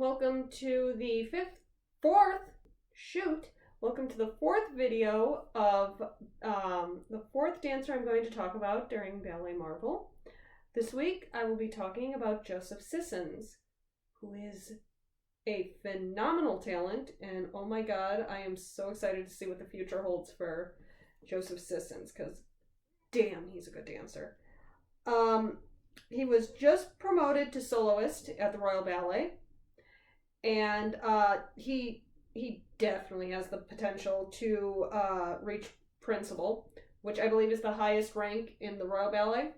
Welcome to the Welcome to the fourth video of the fourth dancer I'm going to talk about during Ballet Marvel. This week I will be talking about Joseph Sissens, who is a phenomenal talent, and oh my god, I am so excited to see what the future holds for Joseph Sissens, because damn, he's a good dancer. He was just promoted to soloist at the Royal Ballet, and he definitely has the potential to reach principal, which I believe is the highest rank in the Royal Ballet.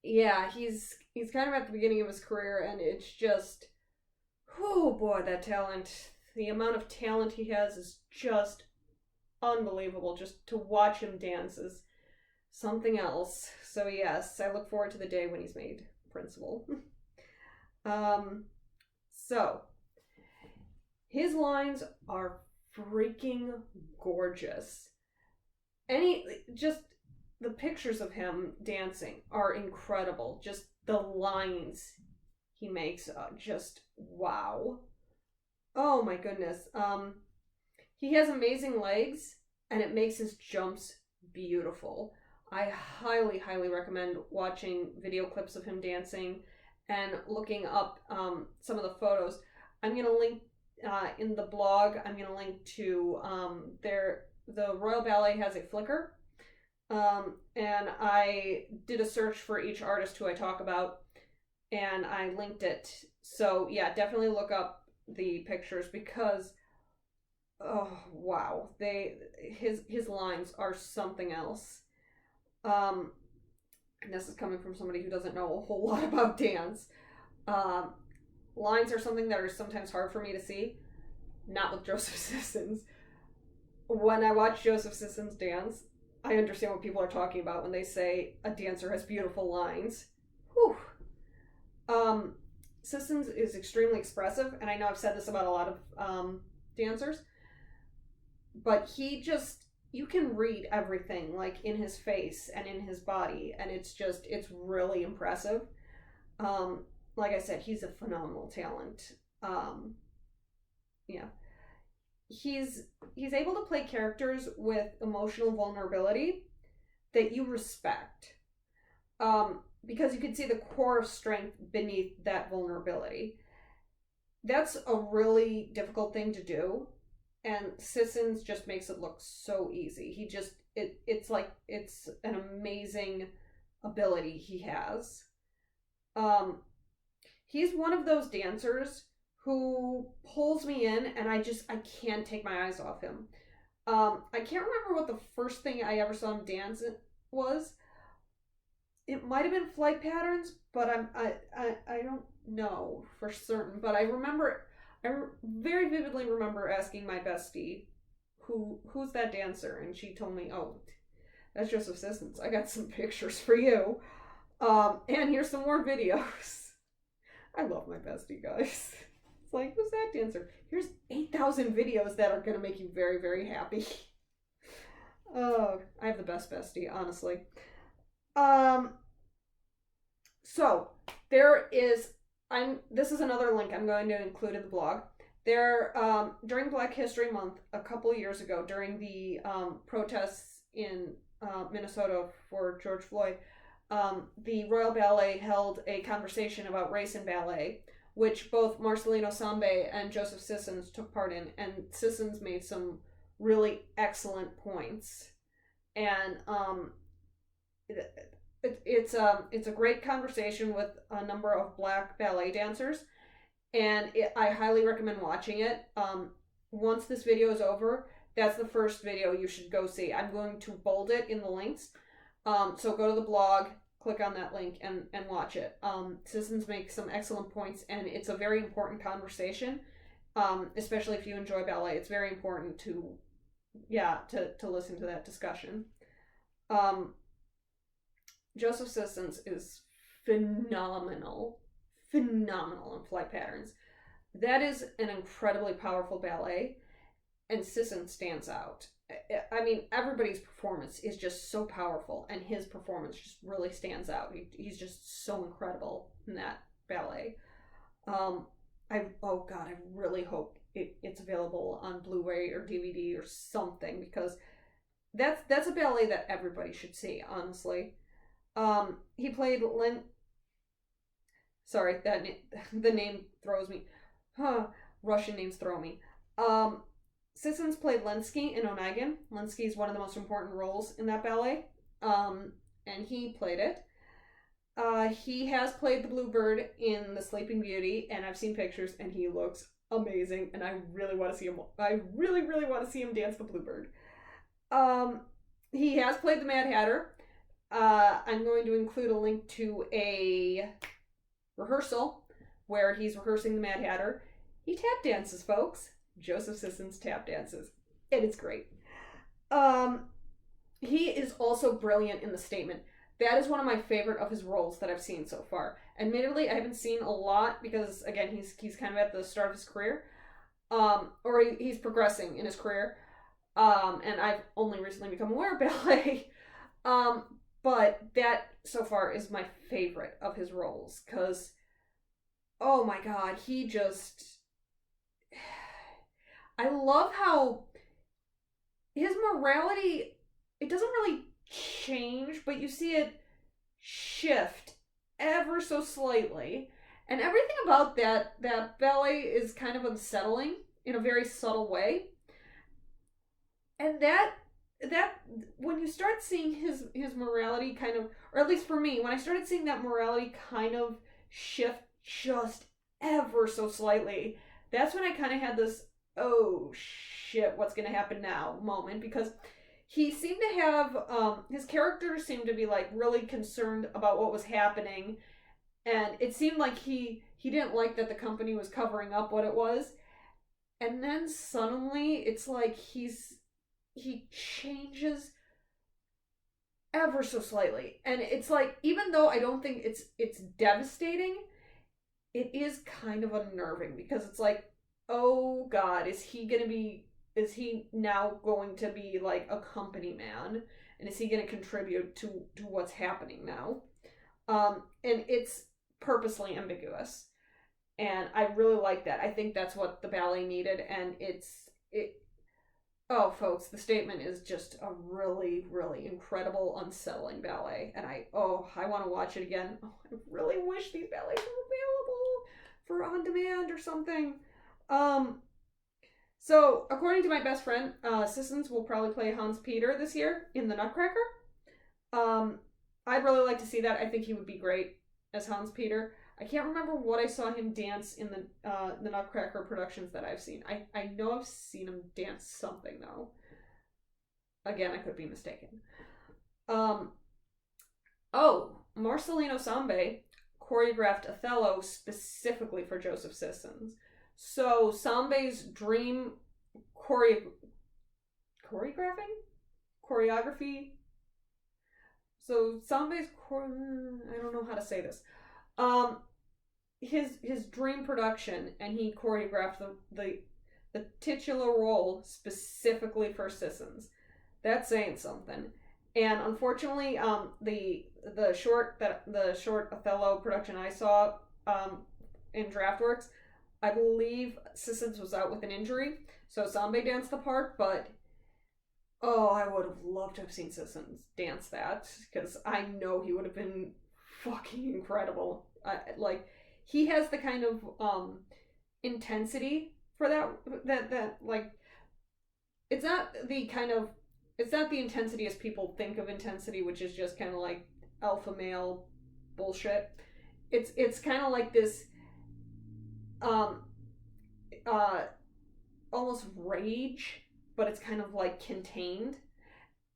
Yeah, he's kind of at the beginning of his career, and it's just, oh boy, that talent. The amount of talent he has is just unbelievable. Just to watch him dance is something else. So yes, I look forward to the day when he's made principal. So his lines are freaking gorgeous. Just the pictures of him dancing are incredible. Just the lines he makes, just wow. Oh my goodness. He has amazing legs, and it makes his jumps beautiful. I highly, highly recommend watching video clips of him dancing and looking up some of the photos. I'm going to link in the blog, I'm going to link to the Royal Ballet has a Flickr, and I did a search for each artist who I talk about, and I linked it. So yeah, definitely look up the pictures, because oh wow, his lines are something else. And this is coming from somebody who doesn't know a whole lot about dance. Lines are something that are sometimes hard for me to see. Not with Joseph Sissens. When I watch Joseph Sissens dance, I understand what people are talking about when they say a dancer has beautiful lines. Whew. Sissens is extremely expressive, and I know I've said this about a lot of dancers, but you can read everything, like, in his face and in his body, and it's really impressive. Like I said, he's a phenomenal talent. Yeah. He's able to play characters with emotional vulnerability that you respect. Because you can see the core strength beneath that vulnerability. That's a really difficult thing to do, and Sissens just makes it look so easy. It's an amazing ability he has. He's one of those dancers who pulls me in, and I can't take my eyes off him. I can't remember what the first thing I ever saw him dance was. It might have been Flight Patterns, but I don't know for certain. But I very vividly remember asking my bestie, who's that dancer? And she told me, oh, that's Joseph Sissens. I got some pictures for you. And here's some more videos. I love my bestie, guys. It's like, who's that dancer? Here's 8,000 videos that are going to make you very, very happy. Oh, I have the best bestie, honestly. So this is another link I'm going to include in the blog. During Black History Month, a couple years ago, during the protests in Minnesota for George Floyd, the Royal Ballet held a conversation about race in ballet, which both Marcelino Sambe and Joseph Sissens took part in, and Sissens made some really excellent points. And it's a great conversation with a number of Black ballet dancers, and I highly recommend watching it. Once this video is over, that's the first video you should go see. I'm going to bold it in the links. So go to the blog, click on that link, and watch it. Sissens makes some excellent points, and it's a very important conversation, especially if you enjoy ballet. It's very important to listen to that discussion. Joseph Sissens is phenomenal in Flight Patterns. That is an incredibly powerful ballet, and Sissens stands out. I mean, everybody's performance is just so powerful, and his performance just really stands out. He's just so incredible in that ballet. Um, oh god, I really hope it's available on Blu-ray or DVD or something, because that's a ballet that everybody should see, honestly. He played Lin. Sorry, the name throws me. Huh, Russian names throw me. Um, Sissens played Lenski in Onegin. Lenski is one of the most important roles in that ballet. Um, and he played it. He has played the Bluebird in The Sleeping Beauty, and I've seen pictures, and he looks amazing. And I really want to see him. I really, really want to see him dance the Bluebird. Um, he has played the Mad Hatter. I'm going to include a link to a rehearsal where he's rehearsing the Mad Hatter. He tap dances, folks. Joseph Sissons tap dances, and it's great. Um, he is also brilliant in The Statement. That is one of my favorite of his roles that I've seen so far. Admittedly, I haven't seen a lot because, again, he's kind of at the start of his career, or he's progressing in his career, and I've only recently become aware of ballet. But that so far is my favorite of his roles, because, oh my god, he just. I love how his morality, it doesn't really change, but you see it shift ever so slightly. And everything about that ballet is kind of unsettling in a very subtle way. And that when you start seeing his morality kind of, or at least for me, when I started seeing that morality kind of shift just ever so slightly, that's when I kind of had this, oh shit, what's gonna happen now moment, because he seemed to have his character seemed to be like really concerned about what was happening, and it seemed like he didn't like that the company was covering up what it was. And then suddenly it's like he changes ever so slightly, and it's like, even though I don't think it's devastating, it is kind of unnerving, because it's like, oh god, is he now going to be like a company man, and is he going to contribute to what's happening now? And it's purposely ambiguous, and I really like that. I think that's what the ballet needed, and it. Oh, folks, The Statement is just a really, really incredible, unsettling ballet, and I want to watch it again. Oh, I really wish these ballets were available for on demand or something. So, according to my best friend, Sissons will probably play Hans Peter this year in The Nutcracker. I'd really like to see that. I think he would be great as Hans Peter. I can't remember what I saw him dance in the Nutcracker productions that I've seen. I know I've seen him dance something, though. Again, I could be mistaken. Marcelino Sambe choreographed Othello specifically for Joseph Sissons. So Sambe's dream choreography. So Sambe's I don't know how to say this. His dream production, and he choreographed the titular role specifically for Sissons. That's saying something. And unfortunately, the short Othello production I saw in DraftWorks, I believe Sissons was out with an injury, so Sambe danced the part, but oh, I would have loved to have seen Sissons dance that, because I know he would have been fucking incredible. Like, he has the kind of intensity for that like, it's not the intensity as people think of intensity, which is just kind of like alpha male bullshit. It's kind of like this almost rage, but it's kind of like contained.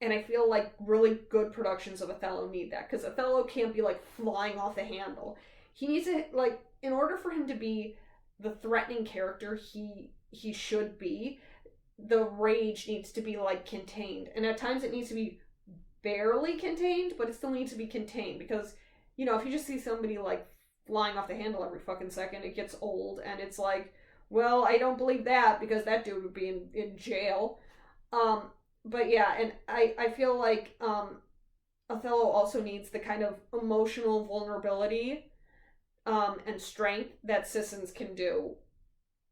And I feel like really good productions of Othello need that, because Othello can't be like flying off the handle. He needs to, like, in order for him to be the threatening character he should be, the rage needs to be like contained. And at times it needs to be barely contained, but it still needs to be contained, because, you know, if you just see somebody like flying off the handle every fucking second, it gets old, and it's like, well, I don't believe that, because that dude would be in jail. But yeah, and I feel like Othello also needs the kind of emotional vulnerability and strength that Sissens can do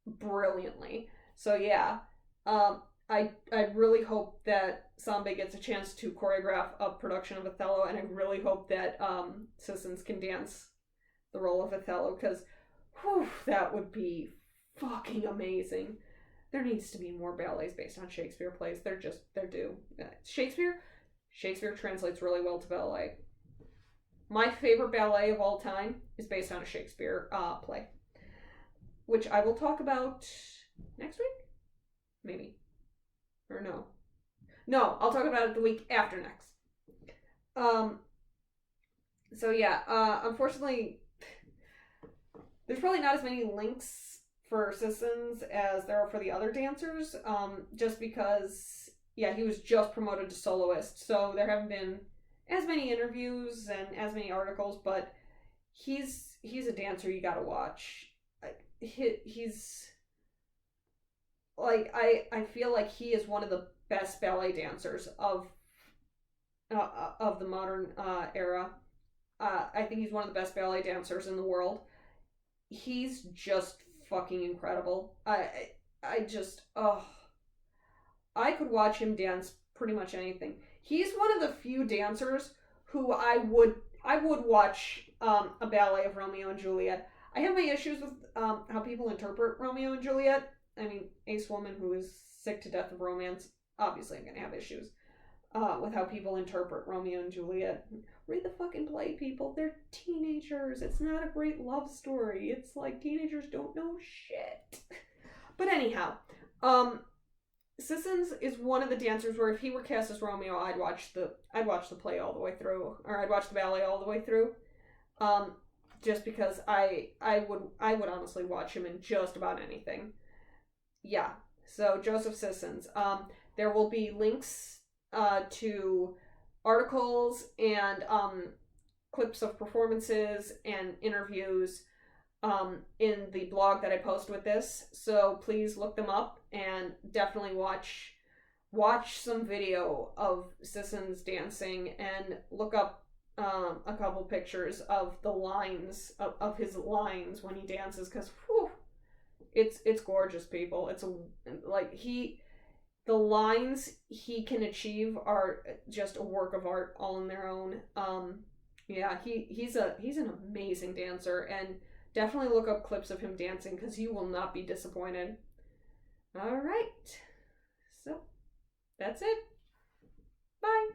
brilliantly. So yeah, I really hope that Sambe gets a chance to choreograph a production of Othello, and I really hope that Sissens can dance the role of Othello, because that would be fucking amazing. There needs to be more ballets based on Shakespeare plays. They're due. Shakespeare translates really well to ballet. My favorite ballet of all time is based on a Shakespeare play, which I will talk about next week, maybe, or no, I'll talk about it the week after next. So yeah, unfortunately, there's probably not as many links for Sissens as there are for the other dancers, just because, yeah, he was just promoted to soloist, so there haven't been as many interviews and as many articles, but he's a dancer you gotta watch. He's like, I feel like he is one of the best ballet dancers of the modern era. I think he's one of the best ballet dancers in the world. He's just fucking incredible. I just, I could watch him dance pretty much anything. He's one of the few dancers who I would watch a ballet of Romeo and Juliet. I have my issues with how people interpret Romeo and Juliet. I mean, Ace Woman, who is sick to death of romance, obviously I'm gonna have issues with how people interpret Romeo and Juliet. Read the fucking play, people. They're teenagers. It's not a great love story. It's like teenagers don't know shit. But anyhow, Sissens is one of the dancers where if he were cast as Romeo, I'd watch the play all the way through, or I'd watch the ballet all the way through. Just because I would honestly watch him in just about anything. Yeah. So Joseph Sissens. There will be links to articles and clips of performances and interviews in the blog that I post with this. So please look them up and definitely watch some video of Sissens dancing and look up a couple pictures of the lines of his lines when he dances, because it's gorgeous, people. It's the lines he can achieve are just a work of art all on their own. Yeah, he's an amazing dancer, and definitely look up clips of him dancing, because you will not be disappointed. All right, so that's it. Bye.